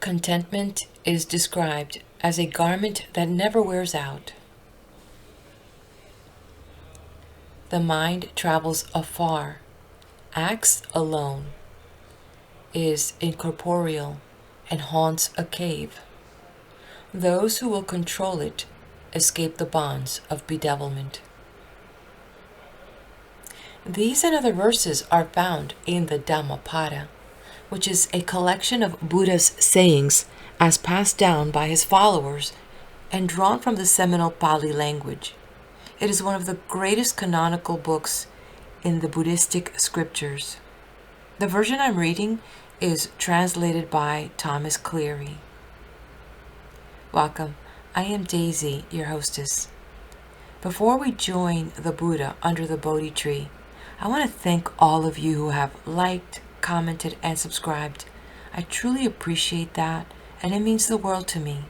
Contentment is described as a garment that never wears out. The mind travels afar, acts alone, is incorporeal, and haunts a cave. Those who will control it escape the bonds of bedevilment. These and other verses are found in the Dhammapada, which is a collection of Buddha's sayings as passed down by his followers and drawn from the seminal Pali language. It is one of the greatest canonical books in the Buddhistic scriptures. The version I'm reading is translated by Thomas Cleary. Welcome. I am Daisy, your hostess. Before we join the Buddha under the Bodhi tree, I want to thank all of you who have liked, commented, and subscribed. I truly appreciate that, and it means the world to me.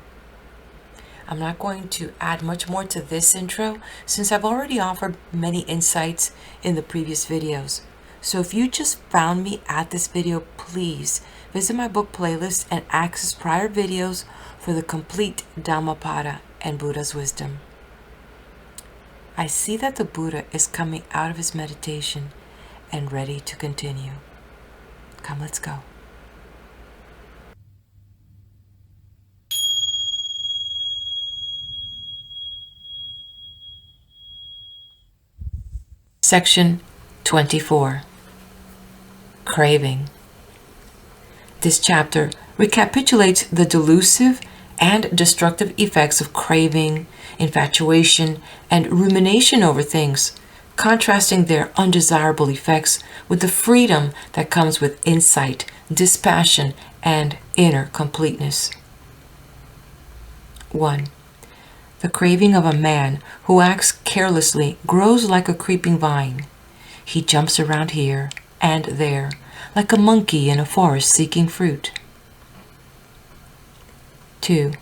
I'm not going to add much more to this intro since I've already offered many insights in the previous videos. So if you just found me at this video, please visit my book playlist and access prior videos for the complete Dhammapada and Buddha's wisdom. I see that the Buddha is coming out of his meditation and ready to continue. Come, let's go. Section 24. Craving. This chapter recapitulates the delusive and destructive effects of craving, infatuation, and rumination over things, contrasting their undesirable effects with the freedom that comes with insight, dispassion, and inner completeness. 1. The craving of a man who acts carelessly grows like a creeping vine. He jumps around here and there, like a monkey in a forest seeking fruit. 2.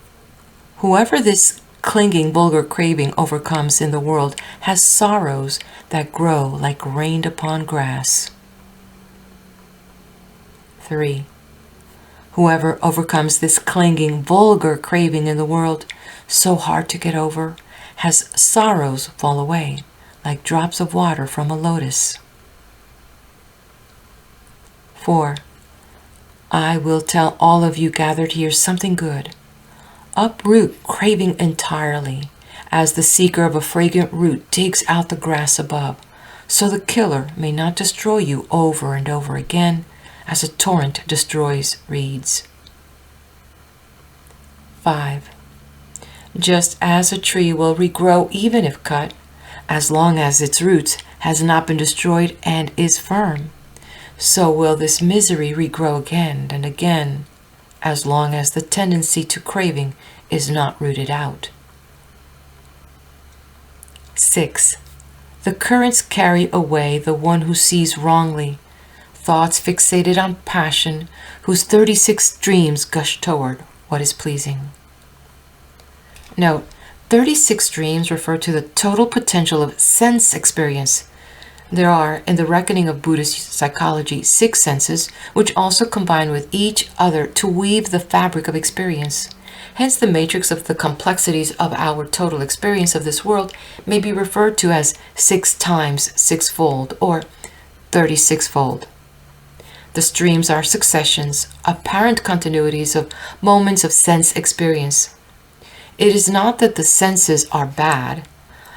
Whoever this clinging, vulgar craving overcomes in the world has sorrows that grow like rained upon grass. 3. Whoever overcomes this clinging, vulgar craving in the world, so hard to get over, has sorrows fall away like drops of water from a lotus. 4. I will tell all of you gathered here something good. Uproot craving entirely, as the seeker of a fragrant root digs out the grass above, so the killer may not destroy you over and over again, as a torrent destroys reeds. 5. Just as a tree will regrow even if cut, as long as its roots has not been destroyed and is firm, so will this misery regrow again and again, as long as the tendency to craving is not rooted out. 6. The currents carry away the one who sees wrongly, thoughts fixated on passion, whose 36 streams gush toward what is pleasing. Note, 36 streams refer to the total potential of sense experience. There are, in the reckoning of Buddhist psychology, 6 senses, which also combine with each other to weave the fabric of experience. Hence, the matrix of the complexities of our total experience of this world may be referred to as 6 times 6-fold or 36-fold. The streams are successions, apparent continuities of moments of sense experience. It is not that the senses are bad,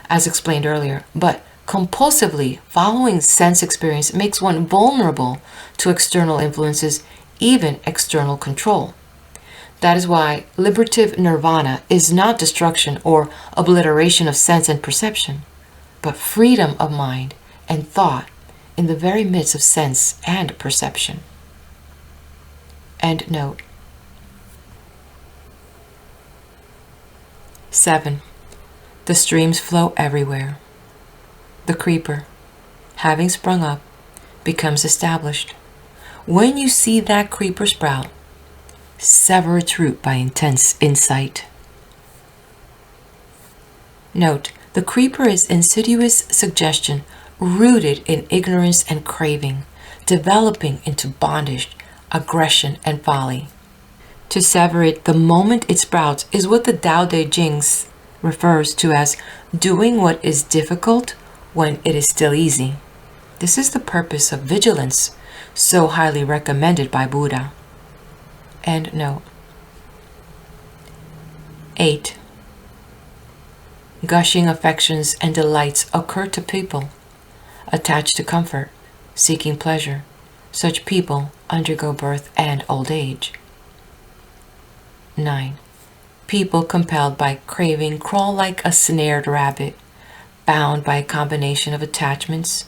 as explained earlier, but compulsively following sense experience makes one vulnerable to external influences, even external control. That is why liberative nirvana is not destruction or obliteration of sense and perception, but freedom of mind and thought in the very midst of sense and perception. End note. 7. The streams flow everywhere. The creeper, having sprung up, becomes established. When you see that creeper sprout, sever its root by intense insight. Note, the creeper is insidious suggestion rooted in ignorance and craving, developing into bondage, aggression, and folly. To sever it the moment it sprouts is what the Tao Te Ching refers to as doing what is difficult when it is still easy. This is the purpose of vigilance, so highly recommended by Buddha. End note. 8. Gushing affections and delights occur to people attached to comfort, seeking pleasure. Such people undergo birth and old age. 9. People compelled by craving crawl like a snared rabbit, bound by a combination of attachments.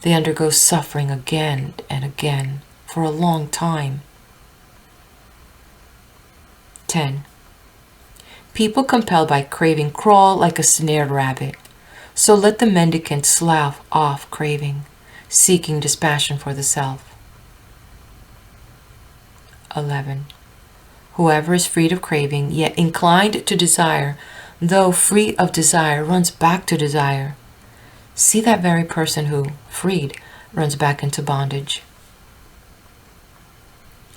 They undergo suffering again and again for a long time. 10. People compelled by craving crawl like a snared rabbit, so let the mendicant slough off craving, seeking dispassion for the self. 11. Whoever is freed of craving, yet inclined to desire, though free of desire, runs back to desire. See that very person who, freed, runs back into bondage.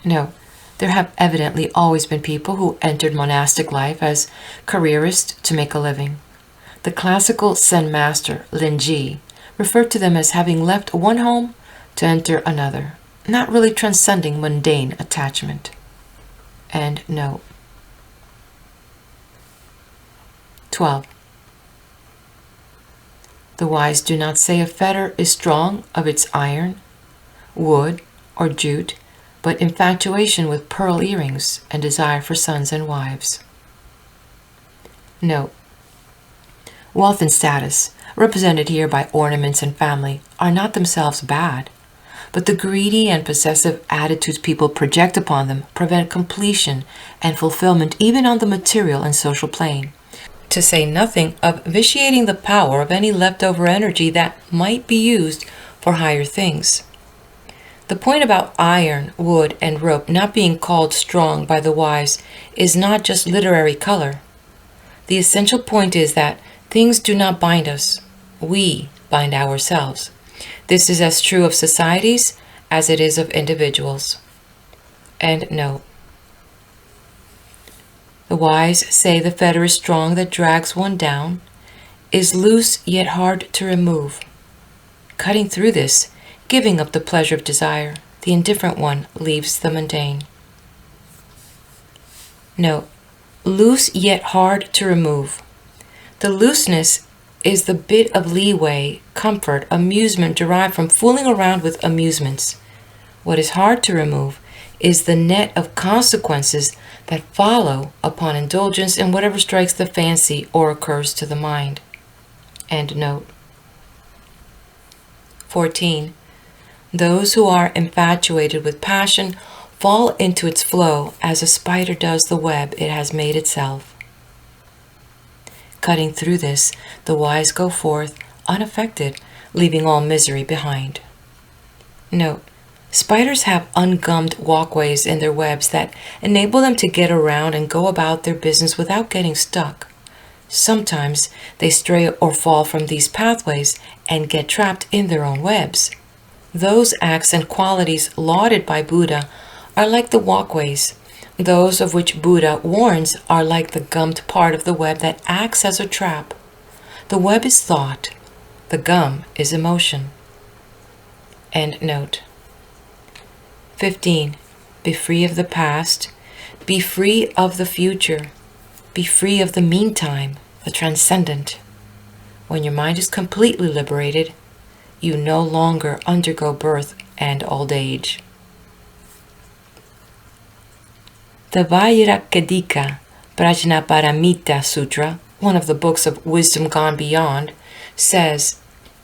No, there have evidently always been people who entered monastic life as careerists to make a living. The classical Zen master, Lin Ji, referred to them as having left one home to enter another, not really transcending mundane attachment. End note. 12. The wise do not say a fetter is strong of its iron, wood, or jute, but infatuation with pearl earrings and desire for sons and wives. Note. Wealth and status, represented here by ornaments and family, are not themselves bad, but the greedy and possessive attitudes people project upon them prevent completion and fulfillment even on the material and social plane, to say nothing of vitiating the power of any leftover energy that might be used for higher things. The point about iron, wood, and rope not being called strong by the wise is not just literary color. The essential point is that things do not bind us. We bind ourselves. This is as true of societies as it is of individuals. End note. The wise say the fetter is strong that drags one down, is loose yet hard to remove. Cutting through this, giving up the pleasure of desire, the indifferent one leaves the mundane. Note, loose yet hard to remove. The looseness is the bit of leeway, comfort, amusement derived from fooling around with amusements. What is hard to remove is the net of consequences that follow upon indulgence in whatever strikes the fancy or occurs to the mind. End note. 14. Those who are infatuated with passion fall into its flow as a spider does the web it has made itself. Cutting through this, the wise go forth unaffected, leaving all misery behind. Note, spiders have ungummed walkways in their webs that enable them to get around and go about their business without getting stuck. Sometimes they stray or fall from these pathways and get trapped in their own webs. Those acts and qualities lauded by Buddha are like the walkways. Those of which Buddha warns are like the gummed part of the web that acts as a trap. The web is thought. The gum is emotion. End note. 15. Be free of the past. Be free of the future. Be free of the meantime, the transcendent. When your mind is completely liberated, you no longer undergo birth and old age. The Vajrakkadika Prajnaparamita Sutra, one of the books of wisdom gone beyond, says,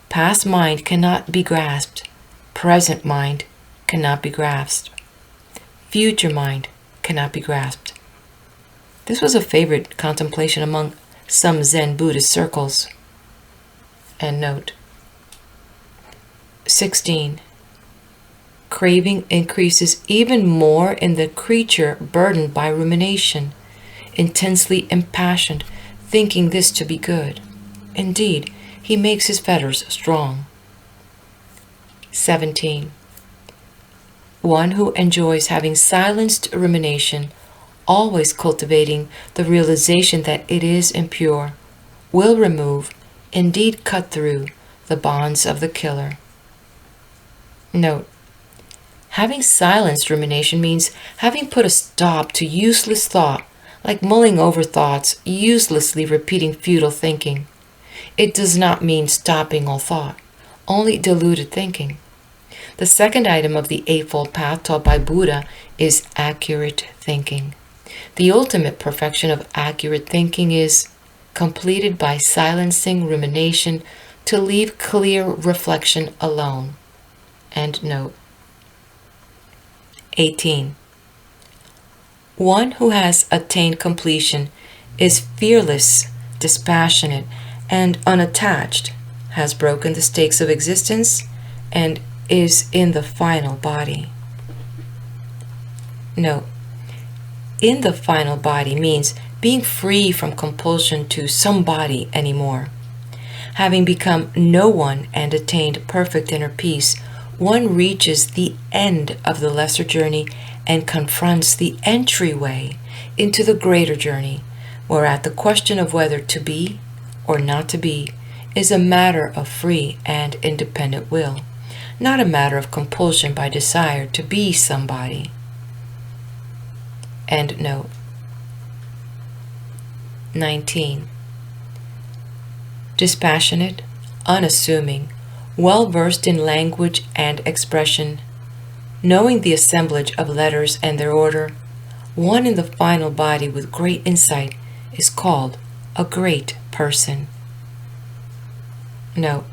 past mind cannot be grasped, present mind cannot be grasped, future mind cannot be grasped. This was a favorite contemplation among some Zen Buddhist circles. End note. 16. Craving increases even more in the creature burdened by rumination, intensely impassioned, thinking this to be good. Indeed, he makes his fetters strong. 17. One who enjoys having silenced rumination always cultivating the realization that it is impure, will remove, indeed cut through, the bonds of the killer. Note: having silenced rumination means having put a stop to useless thought, like mulling over thoughts, uselessly repeating futile thinking. It does not mean stopping all thought, only deluded thinking. The second item of the Eightfold Path taught by Buddha is accurate thinking. The ultimate perfection of accurate thinking is completed by silencing rumination to leave clear reflection alone. End note. 18. One who has attained completion is fearless, dispassionate, and unattached, has broken the stakes of existence, and is in the final body. Note: in the final body means being free from compulsion to somebody anymore. Having become no one and attained perfect inner peace, one reaches the end of the lesser journey and confronts the entryway into the greater journey, whereat the question of whether to be or not to be is a matter of free and independent will, not a matter of compulsion by desire to be somebody. End note. 19. Dispassionate, unassuming, well-versed in language and expression, knowing the assemblage of letters and their order, one in the final body with great insight is called a great person. Note: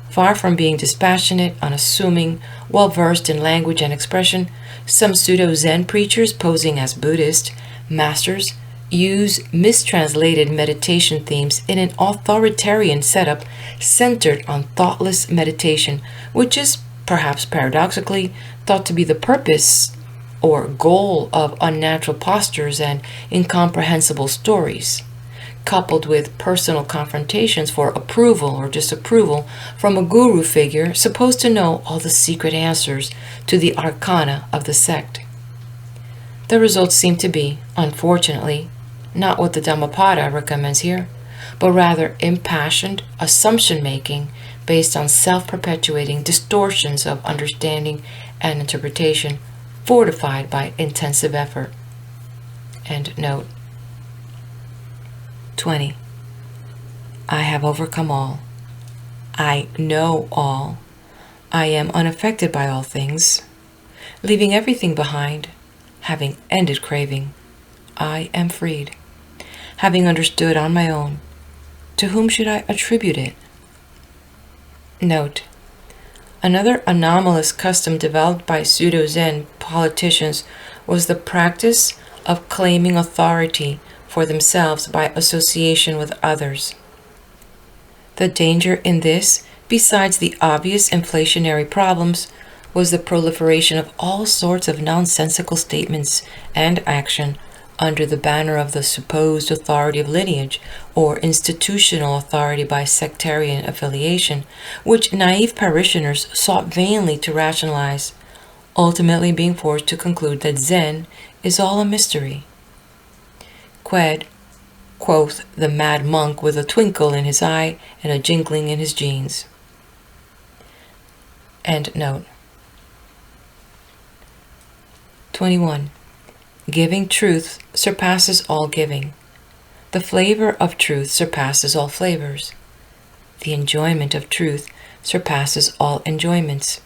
far from being dispassionate, unassuming, well-versed in language and expression, some pseudo-Zen preachers posing as Buddhist masters use mistranslated meditation themes in an authoritarian setup centered on thoughtless meditation, which is, perhaps paradoxically, thought to be the purpose or goal of unnatural postures and incomprehensible stories, coupled with personal confrontations for approval or disapproval from a guru figure supposed to know all the secret answers to the arcana of the sect. The results seem to be, unfortunately, not what the Dhammapada recommends here, but rather impassioned assumption-making based on self-perpetuating distortions of understanding and interpretation, fortified by intensive effort. End note. 20. I have overcome all. I know all. I am unaffected by all things. Leaving everything behind, having ended craving, I am freed. Having understood on my own, to whom should I attribute it? Note: another anomalous custom developed by pseudo-Zen politicians was the practice of claiming authority for themselves by association with others. The danger in this, besides the obvious inflationary problems, was the proliferation of all sorts of nonsensical statements and action under the banner of the supposed authority of lineage or institutional authority by sectarian affiliation, which naive parishioners sought vainly to rationalize, ultimately being forced to conclude that Zen is all a mystery. Qued, quoth the mad monk with a twinkle in his eye and a jingling in his jeans. End note. 21. Giving truth surpasses all giving. The flavor of truth surpasses all flavors. The enjoyment of truth surpasses all enjoyments.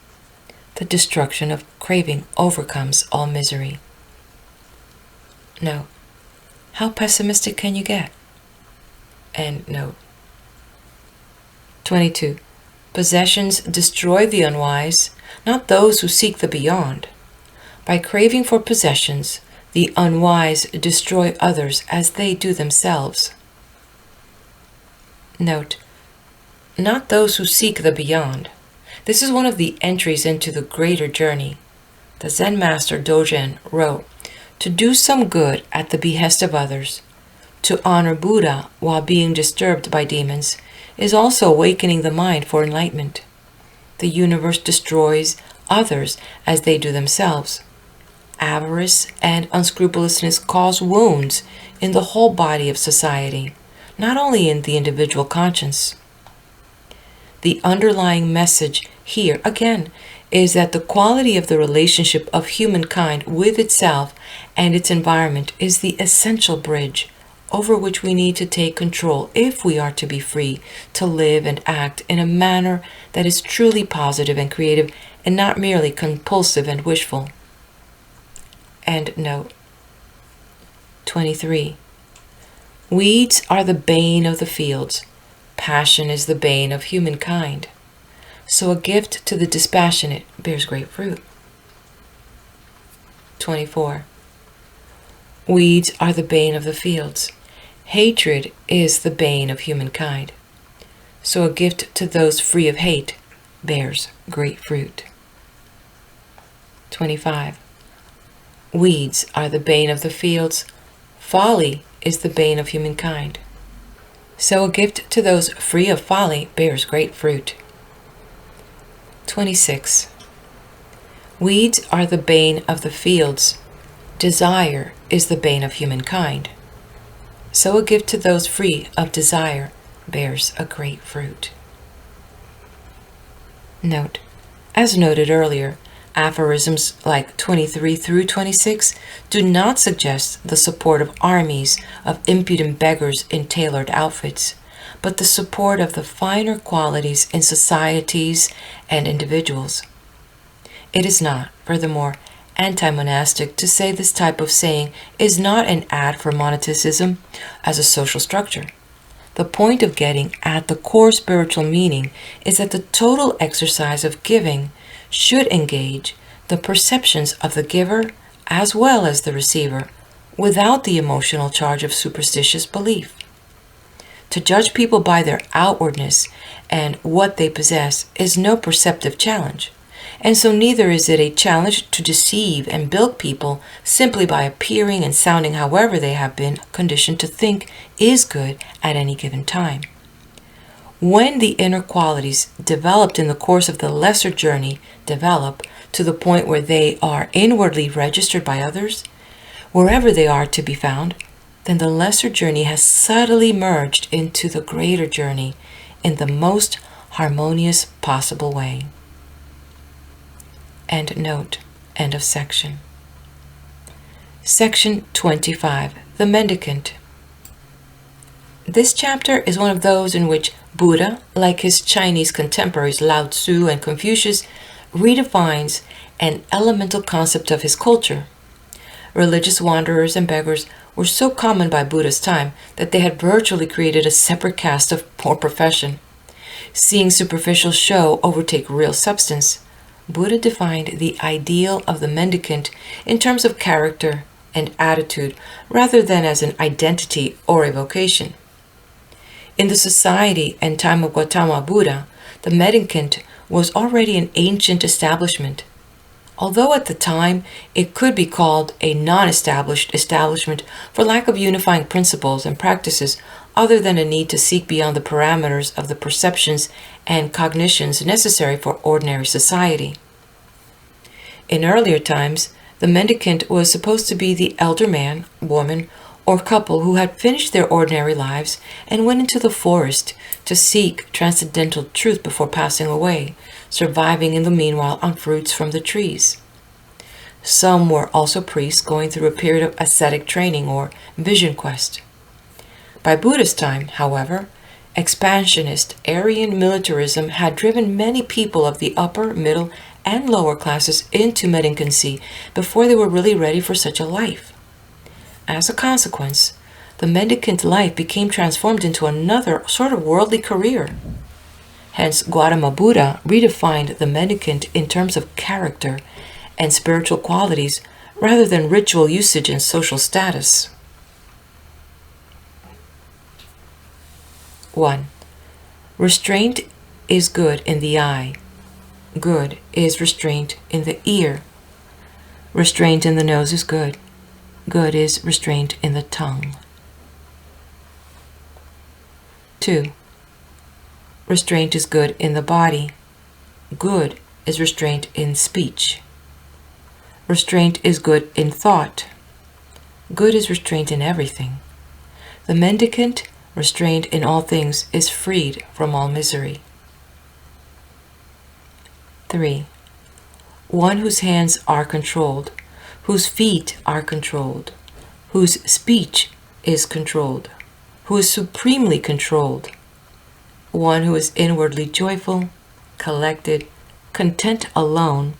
The destruction of craving overcomes all misery. No. How pessimistic can you get? End note. 22. Possessions destroy the unwise, not those who seek the beyond. By craving for possessions, the unwise destroy others as they do themselves. Note: not those who seek the beyond. This is one of the entries into the greater journey. The Zen master Dogen wrote, to do some good at the behest of others, to honor Buddha while being disturbed by demons, is also awakening the mind for enlightenment. The universe destroys others as they do themselves. avarice and unscrupulousness cause wounds in the whole body of society, not only in the individual conscience. The underlying message here, again, is that the quality of the relationship of humankind with itself and its environment is the essential bridge over which we need to take control if we are to be free to live and act in a manner that is truly positive and creative and not merely compulsive and wishful. End note. 23. Weeds are the bane of the fields. Passion is the bane of humankind. So a gift to the dispassionate bears great fruit. 24. Weeds are the bane of the fields. Hatred is the bane of humankind. So a gift to those free of hate bears great fruit. 25. Weeds are the bane of the fields. Folly is the bane of humankind. So a gift to those free of folly bears great fruit. 26. Weeds are the bane of the fields. Desire is the bane of humankind. So a gift to those free of desire bears a great fruit. Note, as noted earlier, aphorisms like 23 through 26 do not suggest the support of armies of impudent beggars in tailored outfits, but the support of the finer qualities in societies and individuals. It is not, furthermore, anti-monastic to say this type of saying is not an ad for monasticism as a social structure. The point of getting at the core spiritual meaning is that the total exercise of giving should engage the perceptions of the giver as well as the receiver without the emotional charge of superstitious belief. To judge people by their outwardness and what they possess is no perceptive challenge, and so neither is it a challenge to deceive and bilk people simply by appearing and sounding however they have been conditioned to think is good at any given time. When the inner qualities developed in the course of the lesser journey develop to the point where they are inwardly registered by others, wherever they are to be found, then the lesser journey has subtly merged into the greater journey in the most harmonious possible way. End note. End of section. Section 25. The Mendicant. This chapter is one of those in which Buddha, like his Chinese contemporaries Lao Tzu and Confucius, redefines an elemental concept of his culture. Religious wanderers and beggars were so common by Buddha's time that they had virtually created a separate caste or profession. Seeing superficial show overtake real substance, Buddha defined the ideal of the mendicant in terms of character and attitude rather than as an identity or a vocation. In the society and time of Gautama Buddha, the mendicant was already an ancient establishment. Although at the time it could be called a non-established establishment for lack of unifying principles and practices other than a need to seek beyond the parameters of the perceptions and cognitions necessary for ordinary society. In earlier times, the mendicant was supposed to be the elder man, woman, or couple who had finished their ordinary lives and went into the forest to seek transcendental truth before passing away, surviving in the meanwhile on fruits from the trees. Some were also priests going through a period of ascetic training or vision quest. By Buddha's time, however, expansionist Aryan militarism had driven many people of the upper, middle, and lower classes into mendicancy before they were really ready for such a life. As a consequence, the mendicant life became transformed into another sort of worldly career. Hence, Gautama Buddha redefined the mendicant in terms of character and spiritual qualities rather than ritual usage and social status. 1. Restraint is good in the eye. Good is restraint in the ear. Restraint in the nose is good. Good is restraint in the tongue. 2. Restraint is good in the body. Good is restraint in speech. Restraint is good in thought. Good is restraint in everything. The mendicant, restrained in all things, is freed from all misery. 3. One whose hands are controlled, whose feet are controlled, whose speech is controlled, who is supremely controlled. One who is inwardly joyful, collected, content alone,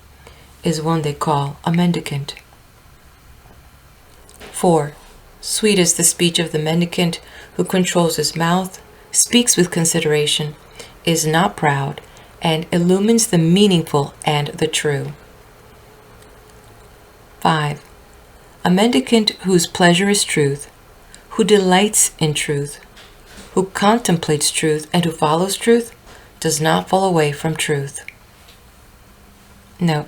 is one they call a mendicant. 4. Sweet is the speech of the mendicant who controls his mouth, speaks with consideration, is not proud, and illumines the meaningful and the true. 5. A mendicant whose pleasure is truth, who delights in truth, who contemplates truth, and who follows truth, does not fall away from truth. Note,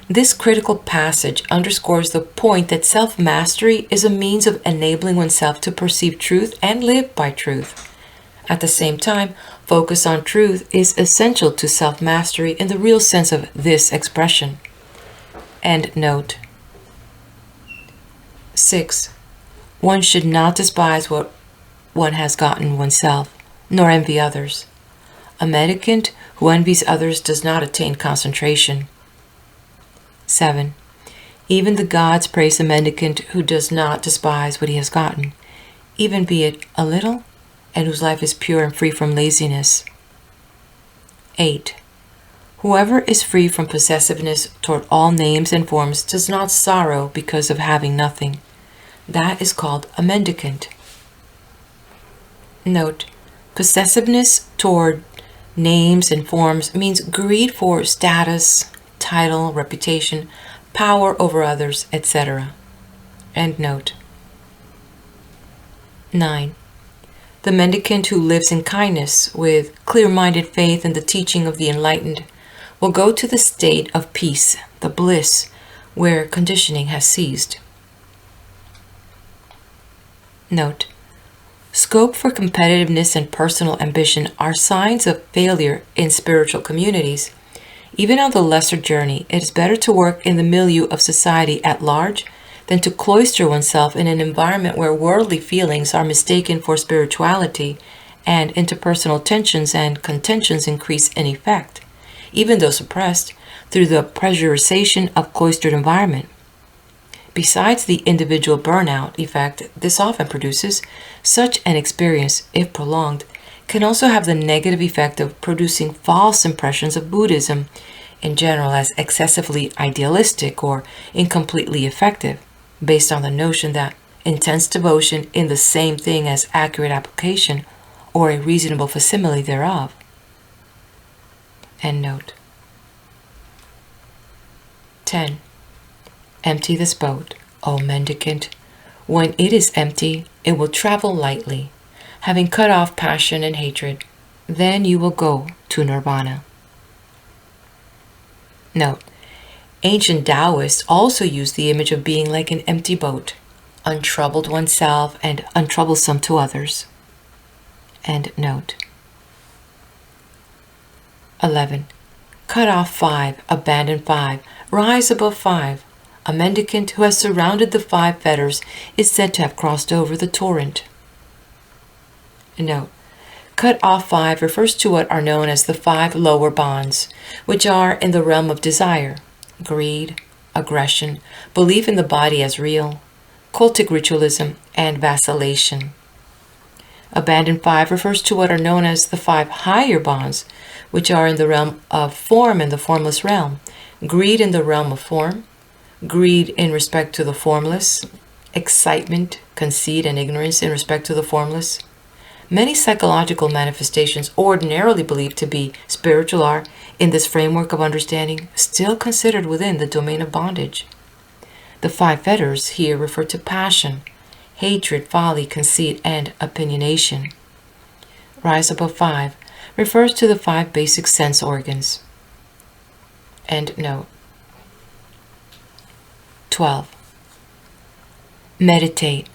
this critical passage underscores the point that self-mastery is a means of enabling oneself to perceive truth and live by truth. At the same time, focus on truth is essential to self-mastery in the real sense of this expression. End note. 6. One should not despise what one has gotten oneself, nor envy others. A mendicant who envies others does not attain concentration. 7. Even the gods praise the mendicant who does not despise what he has gotten, even be it a little, and whose life is pure and free from laziness. 8. Whoever is free from possessiveness toward all names and forms does not sorrow because of having nothing. That is called a mendicant. Note, possessiveness toward names and forms means greed for status, title, reputation, power over others, etc. End note. 9. The mendicant who lives in kindness, with clear-minded faith in the teaching of the enlightened, will go to the state of peace, the bliss, where conditioning has ceased. Note, scope for competitiveness and personal ambition are signs of failure in spiritual communities. Even on the lesser journey, it is better to work in the milieu of society at large than to cloister oneself in an environment where worldly feelings are mistaken for spirituality and interpersonal tensions and contentions increase in effect, even though suppressed, through the pressurization of cloistered environment. Besides the individual burnout effect this often produces, such an experience, if prolonged, can also have the negative effect of producing false impressions of Buddhism in general as excessively idealistic or incompletely effective, based on the notion that intense devotion in the same thing as accurate application or a reasonable facsimile thereof. End note. 10. Empty this boat, O mendicant. When it is empty, it will travel lightly, having cut off passion and hatred. Then you will go to nirvana. Note, ancient Taoists also used the image of being like an empty boat, untroubled oneself and untroublesome to others. End note. 11. Cut off 5, abandon 5, rise above 5. A mendicant who has surrounded the 5 fetters is said to have crossed over the torrent. Note, cut off 5 refers to what are known as the 5 lower bonds, which are in the realm of desire, greed, aggression, belief in the body as real, cultic ritualism, and vacillation. Abandon 5 refers to what are known as the 5 higher bonds, which are in the realm of form and the formless realm, greed in the realm of form, greed in respect to the formless, excitement, conceit, and ignorance in respect to the formless. Many psychological manifestations ordinarily believed to be spiritual are, in this framework of understanding, still considered within the domain of bondage. The 5 fetters here refer to passion, hatred, folly, conceit, and opinionation. Rise above 5 refers to the 5 basic sense organs. End note. 12. Meditate,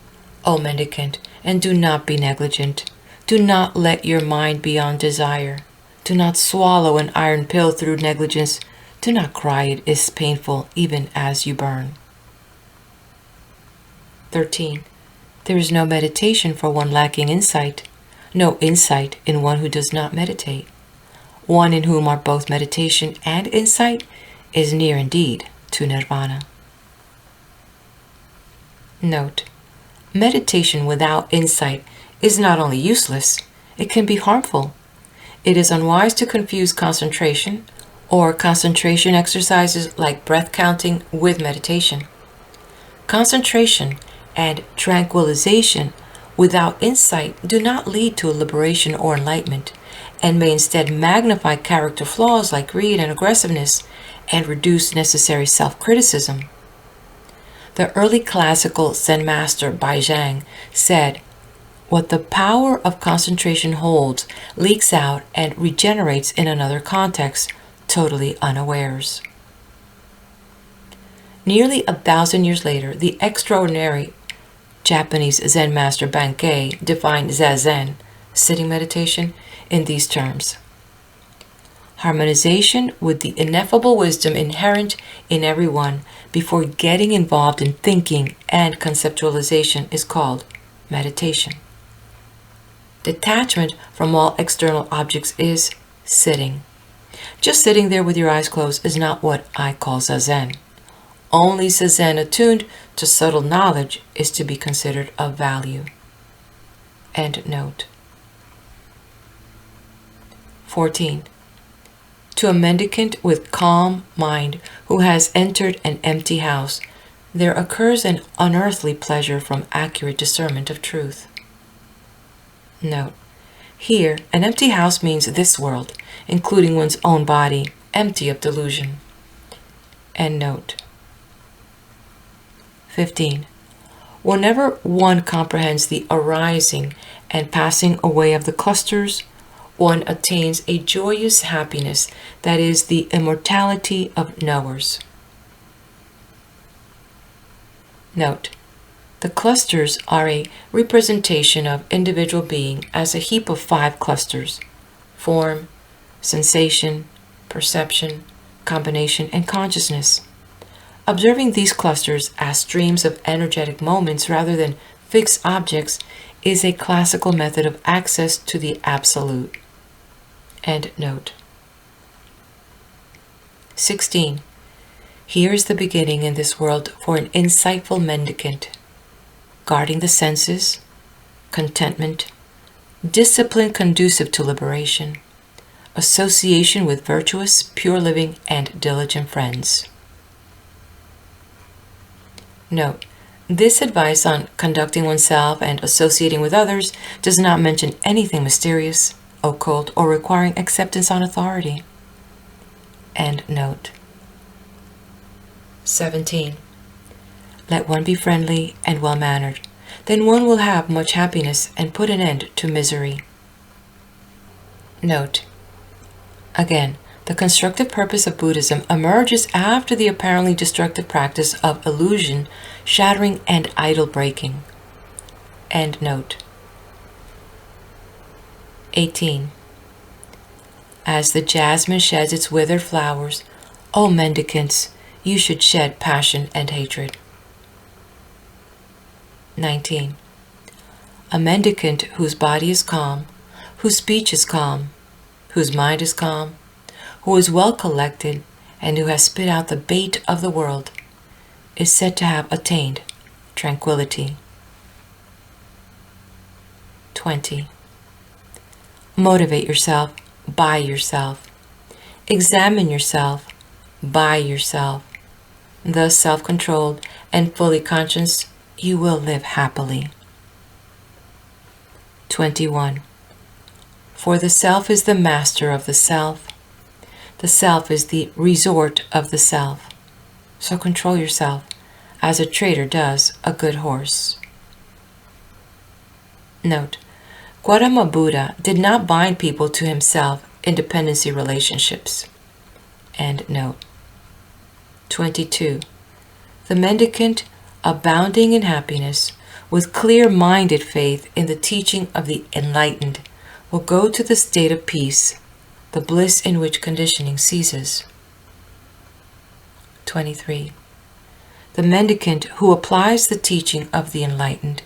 O mendicant, and do not be negligent. Do not let your mind be on desire. Do not swallow an iron pill through negligence. Do not cry, it is painful even as you burn. 13. There is no meditation for one lacking insight, no insight in one who does not meditate. One in whom are both meditation and insight is near indeed to nirvana. Note: meditation without insight is not only useless, it can be harmful. It is unwise to confuse concentration or concentration exercises like breath counting with meditation. Concentration and tranquilization without insight do not lead to liberation or enlightenment, and may instead magnify character flaws like greed and aggressiveness and reduce necessary self-criticism. The early classical Zen master Baizhang said, "What the power of concentration holds leaks out and regenerates in another context, totally unawares." Nearly 1,000 years later, the extraordinary Japanese Zen master Bankei defined Zazen, sitting meditation, in these terms: harmonization with the ineffable wisdom inherent in everyone before getting involved in thinking and conceptualization is called meditation. Detachment from all external objects is sitting. Just sitting there with your eyes closed is not what I call Zazen. Only Zazen attuned to subtle knowledge is to be considered of value. End note. 14. To a mendicant with calm mind who has entered an empty house, there occurs an unearthly pleasure from accurate discernment of truth. Note: here, an empty house means this world, including one's own body, empty of delusion. End note. 15. Whenever one comprehends the arising and passing away of the clusters, one attains a joyous happiness that is the immortality of knowers. Note: the clusters are a representation of individual being as a heap of 5 clusters: form, sensation, perception, combination, and consciousness. Observing these clusters as streams of energetic moments rather than fixed objects is a classical method of access to the Absolute. End note. 16. Here is the beginning in this world for an insightful mendicant: guarding the senses, contentment, discipline conducive to liberation, association with virtuous, pure living, and diligent friends. Note: this advice on conducting oneself and associating with others does not mention anything mysterious, occult, or requiring acceptance on authority. End note. 17. Let one be friendly and well-mannered, then one will have much happiness and put an end to misery. Note: again, the constructive purpose of Buddhism emerges after the apparently destructive practice of illusion, shattering, and idol breaking. End note. 18. As the jasmine sheds its withered flowers, O mendicants, you should shed passion and hatred. 19. A mendicant whose body is calm, whose speech is calm, whose mind is calm, who is well collected, and who has spit out the bait of the world, is said to have attained tranquility. 20. Motivate yourself by yourself. Examine yourself by yourself. Thus self-controlled and fully conscious, you will live happily. 21. For the self is the master of the self. The self is the resort of the self. So control yourself, as a trader does a good horse. Note: Gautama Buddha did not bind people to himself in dependency relationships. End note. 22. The mendicant, abounding in happiness, with clear-minded faith in the teaching of the enlightened, will go to the state of peace, the bliss in which conditioning ceases. 23. The mendicant who applies the teaching of the enlightened,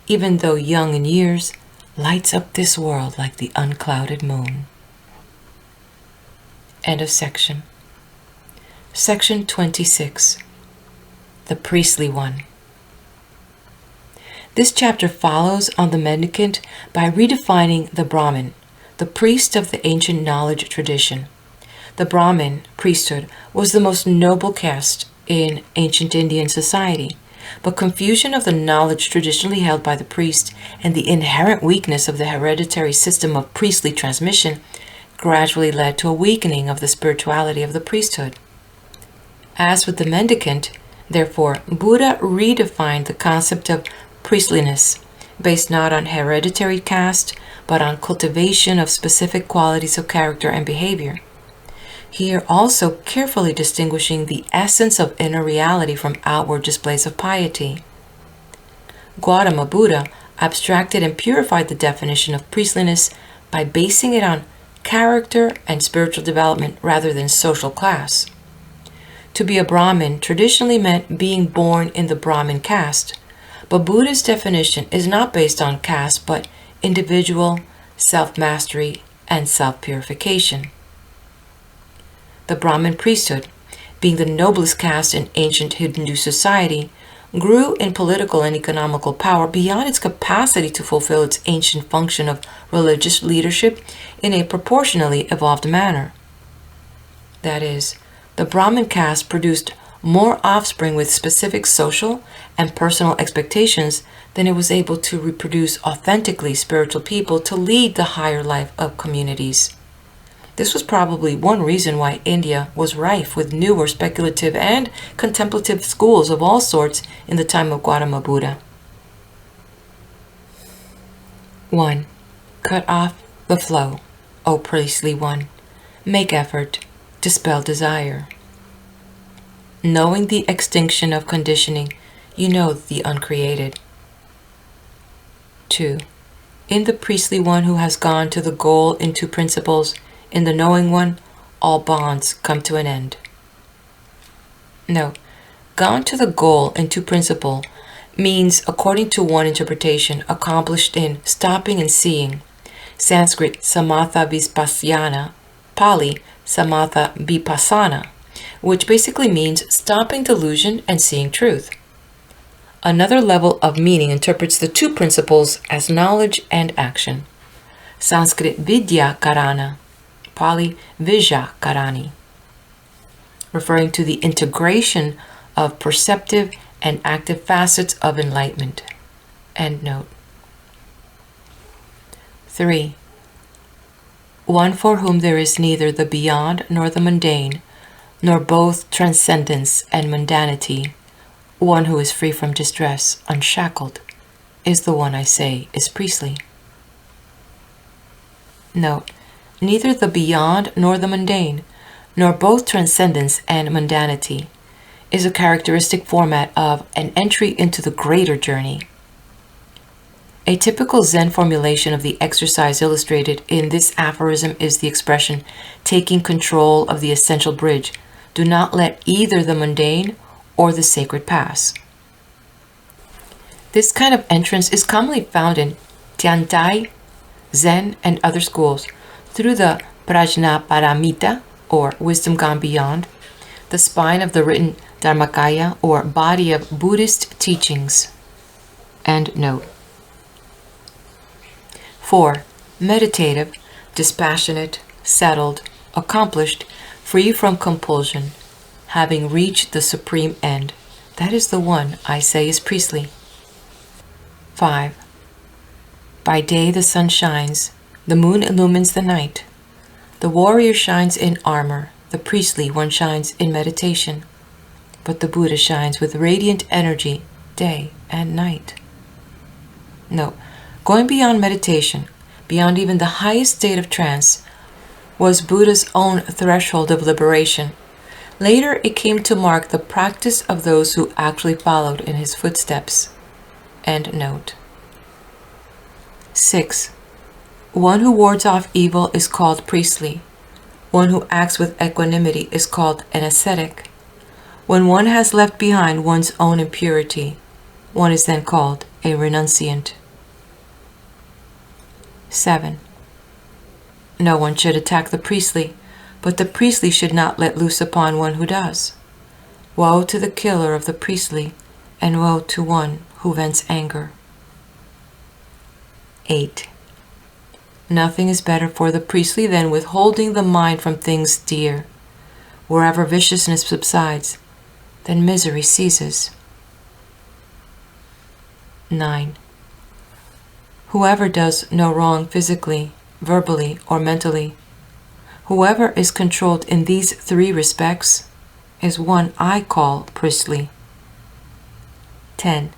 even though young in years, lights up this world like the unclouded moon. End of section. Section 26. The Priestly One. This chapter follows on the mendicant by redefining the Brahmin, the priest of the ancient knowledge tradition. The Brahmin priesthood was the most noble caste in ancient Indian society, but confusion of the knowledge traditionally held by the priest and the inherent weakness of the hereditary system of priestly transmission gradually led to a weakening of the spirituality of the priesthood. As with the mendicant, therefore, Buddha redefined the concept of priestliness based not on hereditary caste, but on cultivation of specific qualities of character and behavior. Here also carefully distinguishing the essence of inner reality from outward displays of piety. Gautama Buddha abstracted and purified the definition of priestliness by basing it on character and spiritual development rather than social class. To be a Brahmin traditionally meant being born in the Brahmin caste, but Buddha's definition is not based on caste but individual, self-mastery, and self-purification. The Brahmin priesthood, being the noblest caste in ancient Hindu society, grew in political and economical power beyond its capacity to fulfill its ancient function of religious leadership in a proportionally evolved manner. That is, the Brahmin caste produced more offspring with specific social and personal expectations than it was able to reproduce authentically spiritual people to lead the higher life of communities. This was probably one reason why India was rife with newer speculative and contemplative schools of all sorts in the time of Gautama Buddha. 1. Cut off the flow, O priestly one. Make effort, dispel desire. Knowing the extinction of conditioning, you know the uncreated. 2. In the priestly one who has gone to the goal into principles, in the knowing one, all bonds come to an end. No, gone to the goal into principle means, according to one interpretation, accomplished in stopping and seeing. Sanskrit samatha vipassana, Pali samatha vipassana, which basically means stopping delusion and seeing truth. Another level of meaning interprets the two principles as knowledge and action. Sanskrit vidya karana, Pali vijja karani, referring to the integration of perceptive and active facets of enlightenment. End note. 3. One for whom there is neither the beyond nor the mundane, nor both transcendence and mundanity, one who is free from distress, unshackled, is the one I say is priestly. Note, neither the beyond nor the mundane, nor both transcendence and mundanity, is a characteristic format of an entry into the greater journey. A typical Zen formulation of the exercise illustrated in this aphorism is the expression, taking control of the essential bridge. Do not let either the mundane or the sacred pass. This kind of entrance is commonly found in Tiantai, Zen, and other schools through the Prajnaparamita, or wisdom gone beyond, the spine of the written Dhammapada, or body of Buddhist teachings. End note. 4. Meditative, dispassionate, settled, accomplished, free from compulsion, having reached the supreme end. That is the one I say is priestly. 5. By day the sun shines, the moon illumines the night. The warrior shines in armor, the priestly one shines in meditation. But the Buddha shines with radiant energy day and night. No, going beyond meditation, beyond even the highest state of trance, was Buddha's own threshold of liberation. Later it came to mark the practice of those who actually followed in his footsteps. End note. 6. One who wards off evil is called priestly. One who acts with equanimity is called an ascetic. When one has left behind one's own impurity, one is then called a renunciant. 7. No one should attack the priestly, but the priestly should not let loose upon one who does. Woe to the killer of the priestly, and woe to one who vents anger. 8. Nothing is better for the priestly than withholding the mind from things dear. Wherever viciousness subsides, then misery ceases. 9. Whoever does no wrong physically, verbally, or mentally, whoever is controlled in these 3 respects, is one I call priestly. 10.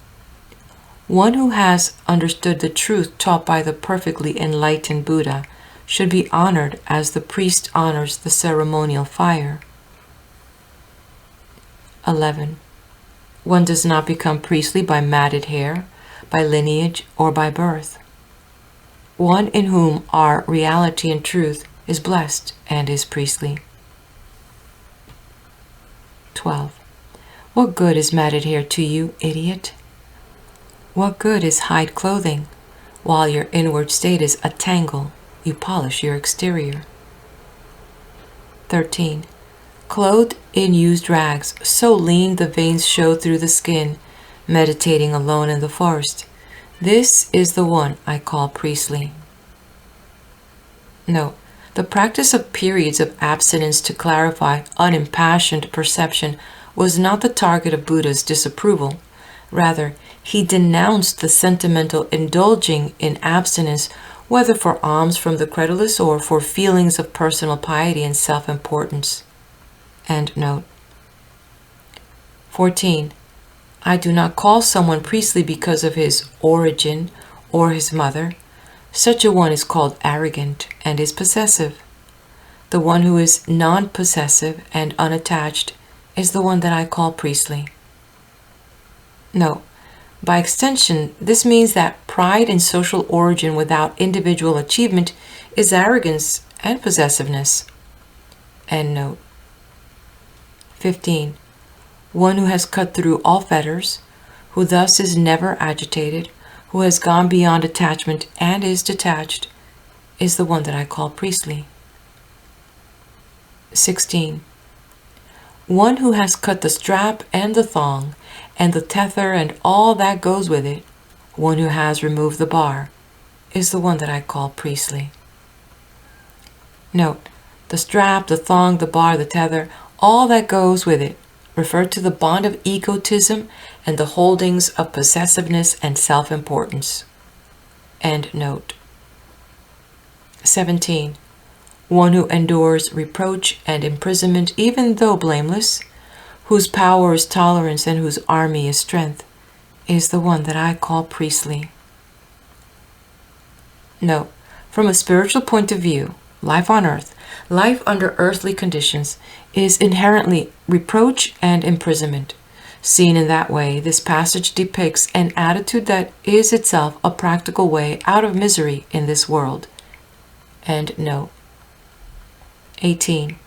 One who has understood the truth taught by the perfectly enlightened Buddha should be honored as the priest honors the ceremonial fire. 11. One does not become priestly by matted hair, by lineage, or by birth. One in whom are reality and truth is blessed and is priestly. 12. What good is matted hair to you, idiot? What good is hide clothing? While your inward state is a tangle, you polish your exterior. 13. Clothed in used rags, so lean the veins show through the skin, meditating alone in the forest. This is the one I call priestly. Note, the practice of periods of abstinence to clarify unimpassioned perception was not the target of Buddha's disapproval. Rather, he denounced the sentimental indulging in abstinence, whether for alms from the credulous or for feelings of personal piety and self-importance. End note. 14. I do not call someone priestly because of his origin or his mother. Such a one is called arrogant and is possessive. The one who is non-possessive and unattached is the one that I call priestly. No, by extension, this means that pride in social origin without individual achievement is arrogance and possessiveness. End note. 15. One who has cut through all fetters, who thus is never agitated, who has gone beyond attachment and is detached, is the one that I call priestly. 16. One who has cut the strap and the thong, and the tether and all that goes with it, one who has removed the bar, is the one that I call priestly. Note, the strap, the thong, the bar, the tether, all that goes with it, refer to the bond of egotism and the holdings of possessiveness and self-importance. End note. 17. One who endures reproach and imprisonment even though blameless, whose power is tolerance and whose army is strength, is the one that I call priestly. Note, from a spiritual point of view, life on earth, life under earthly conditions, is inherently reproach and imprisonment. Seen in that way, this passage depicts an attitude that is itself a practical way out of misery in this world. End note. 18.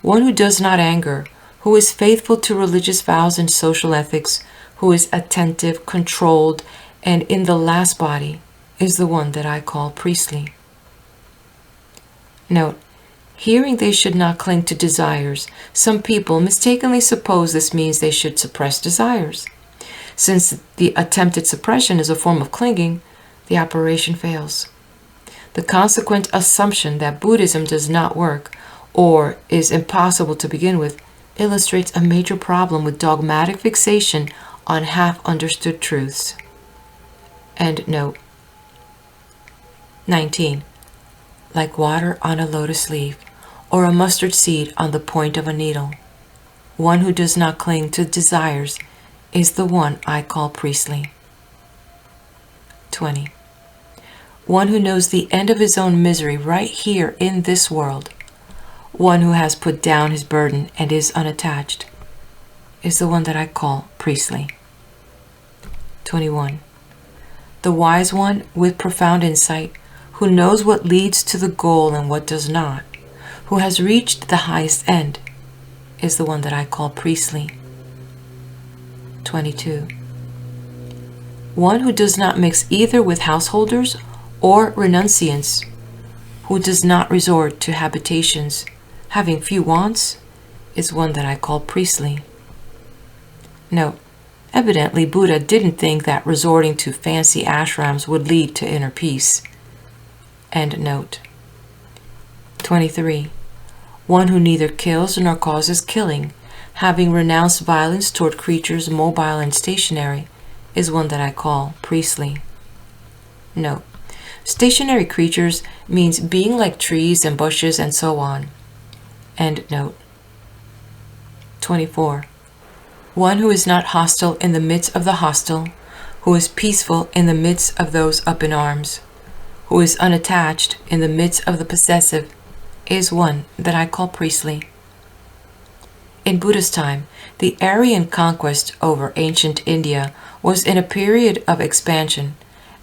One who does not anger, who is faithful to religious vows and social ethics, who is attentive, controlled, and in the last body, is the one that I call priestly. Note, hearing they should not cling to desires, some people mistakenly suppose this means they should suppress desires. Since the attempted suppression is a form of clinging, the operation fails. The consequent assumption that Buddhism does not work, or is impossible to begin with, illustrates a major problem with dogmatic fixation on half-understood truths. End note. 19. Like water on a lotus leaf, or a mustard seed on the point of a needle, one who does not cling to desires is the one I call priestly. 20. One who knows the end of his own misery right here in this world, one who has put down his burden and is unattached, is the one that I call priestly. 21. The wise one with profound insight, who knows what leads to the goal and what does not, who has reached the highest end, is the one that I call priestly. 22. One who does not mix either with householders or renunciants, who does not resort to habitations, having few wants, is one that I call priestly. Note, evidently Buddha didn't think that resorting to fancy ashrams would lead to inner peace. End note. 23. One who neither kills nor causes killing, having renounced violence toward creatures mobile and stationary, is one that I call priestly. Note, stationary creatures means being like trees and bushes and so on. End note. 24. One who is not hostile in the midst of the hostile, who is peaceful in the midst of those up in arms, who is unattached in the midst of the possessive, is one that I call priestly. In Buddha's time, the Aryan conquest over ancient India was in a period of expansion,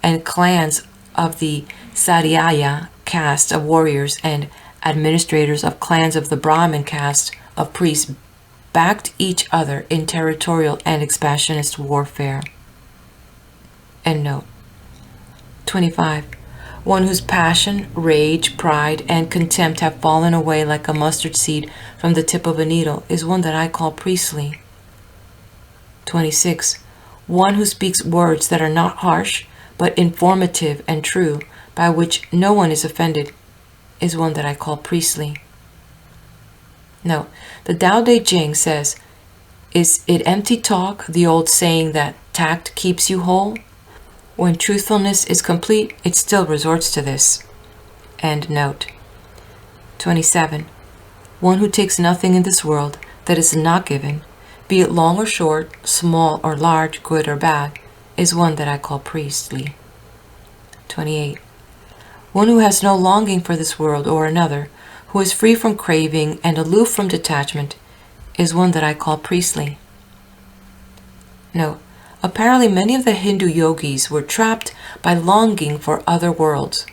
and clans of the Satyaya caste of warriors and administrators of clans of the Brahmin caste of priests backed each other in territorial and expansionist warfare. End note. 25. One whose passion, rage, pride, and contempt have fallen away like a mustard seed from the tip of a needle is one that I call priestly. 26. One who speaks words that are not harsh, but informative and true, by which no one is offended, is one that I call priestly. No, the Tao Te Ching says, "Is it empty talk, the old saying that tact keeps you whole? When truthfulness is complete, it still resorts to this." End note. 27. One who takes nothing in this world that is not given, be it long or short, small or large, good or bad, is one that I call priestly. 28. One who has no longing for this world or another, who is free from craving and aloof from detachment, is one that I call priestly. Note, apparently many of the Hindu yogis were trapped by longing for other worlds.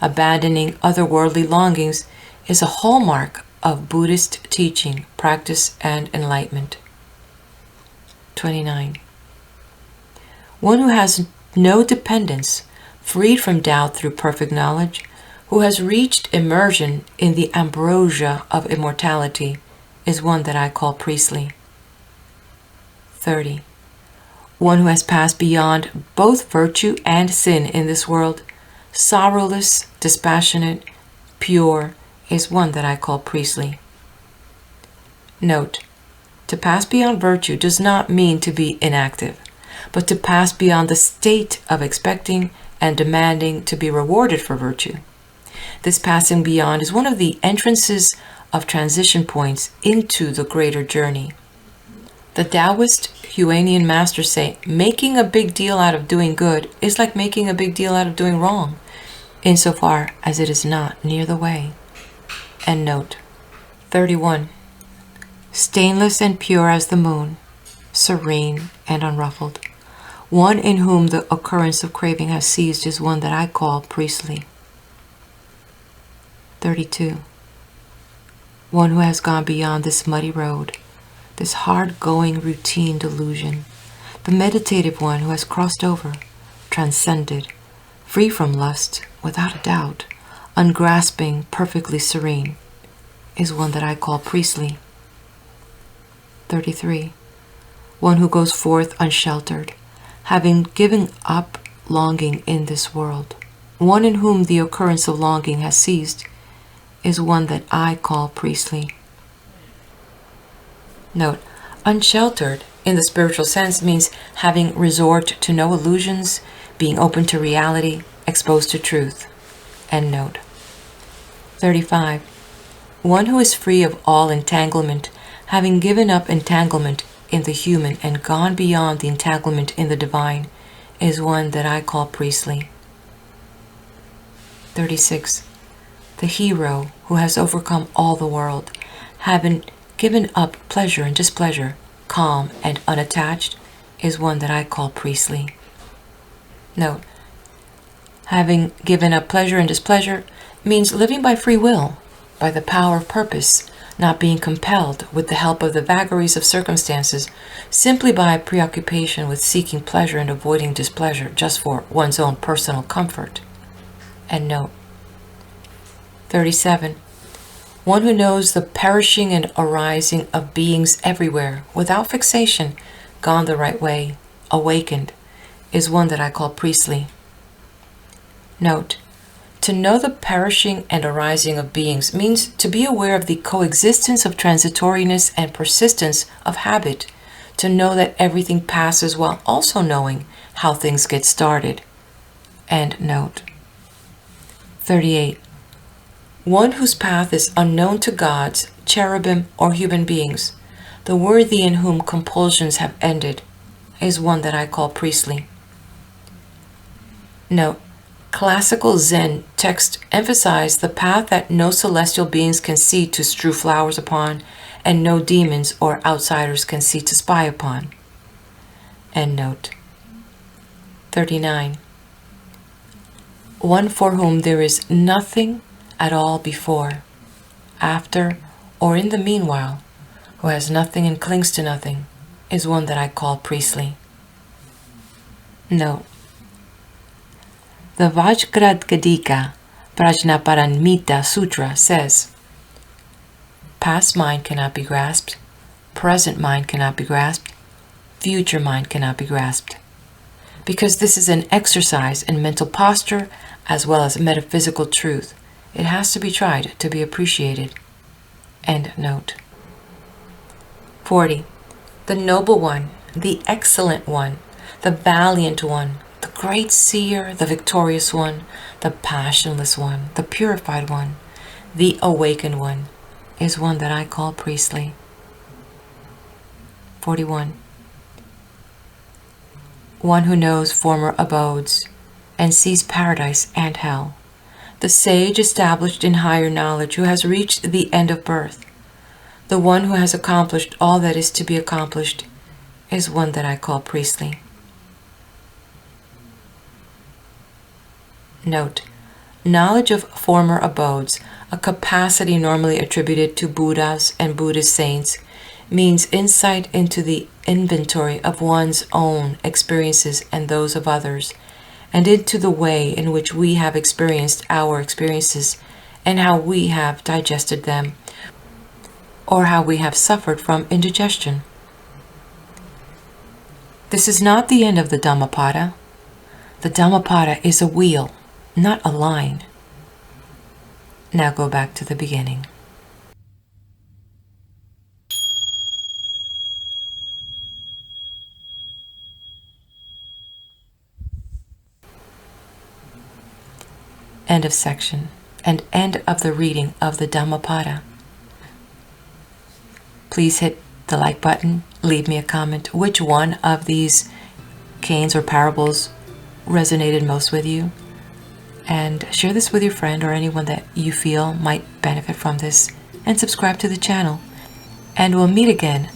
Abandoning otherworldly longings is a hallmark of Buddhist teaching, practice, and enlightenment. 29. One who has no dependence, freed from doubt through perfect knowledge, who has reached immersion in the ambrosia of immortality, is one that I call priestly. 30. One who has passed beyond both virtue and sin in this world, sorrowless, dispassionate, pure, is one that I call priestly. Note, to pass beyond virtue does not mean to be inactive, but to pass beyond the state of expecting and demanding to be rewarded for virtue. This passing beyond is one of the entrances of transition points into the greater journey. The Taoist Huanian masters say making a big deal out of doing good is like making a big deal out of doing wrong, insofar as it is not near the way. End note. 31. Stainless and pure as the moon, serene and unruffled, one in whom the occurrence of craving has ceased is one that I call priestly. 32. One who has gone beyond this muddy road, this hard-going routine delusion, the meditative one who has crossed over, transcended, free from lust, without a doubt, ungrasping, perfectly serene, is one that I call priestly. 33. One who goes forth unsheltered, having given up longing in this world, one in whom the occurrence of longing has ceased, is one that I call priestly. Note, unsheltered in the spiritual sense means having resort to no illusions, being open to reality, exposed to truth. End note. 35. One who is free of all entanglement, having given up entanglement in the human and gone beyond the entanglement in the divine, is one that I call priestly. 36. The hero who has overcome all the world, having given up pleasure and displeasure, calm and unattached, is one that I call priestly. Note, having given up pleasure and displeasure means living by free will, by the power of purpose, not being compelled with the help of the vagaries of circumstances simply by preoccupation with seeking pleasure and avoiding displeasure just for one's own personal comfort. End note. 37. One who knows the perishing and arising of beings everywhere without fixation, gone the right way, awakened, is one that I call priestly. Note: to know the perishing and arising of beings means to be aware of the coexistence of transitoriness and persistence of habit, to know that everything passes while also knowing how things get started. End note. 38. One whose path is unknown to gods, cherubim, or human beings, the worthy in whom compulsions have ended, is one that I call priestly. Note: classical Zen texts emphasize the path that no celestial beings can see to strew flowers upon, and no demons or outsiders can see to spy upon. End note. 39. One for whom there is nothing at all before, after, or in the meanwhile, who has nothing and clings to nothing, is one that I call priestly. Note: the Vajradgadika Prajnaparamita Sutra says, past mind cannot be grasped, present mind cannot be grasped, future mind cannot be grasped. Because this is an exercise in mental posture as well as metaphysical truth, it has to be tried to be appreciated. End note. 40. The noble one, the excellent one, the valiant one, the great seer, the victorious one, the passionless one, the purified one, the awakened one, is one that I call priestly. 41. One who knows former abodes and sees paradise and hell, the sage established in higher knowledge who has reached the end of birth, the one who has accomplished all that is to be accomplished, is one that I call priestly. Note: knowledge of former abodes, a capacity normally attributed to Buddhas and Buddhist saints, means insight into the inventory of one's own experiences and those of others, and into the way in which we have experienced our experiences and how we have digested them, or how we have suffered from indigestion. This is not the end of the Dhammapada. The Dhammapada is a wheel, not a line. Now go back to the beginning. End of section, and end of the reading of the Dhammapada. Please hit the like button, leave me a comment which one of these canes or parables resonated most with you, and share this with your friend or anyone that you feel might benefit from this, and subscribe to the channel. And we'll meet again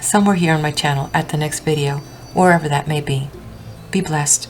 somewhere here on my channel at the next video, wherever that may be. Be blessed.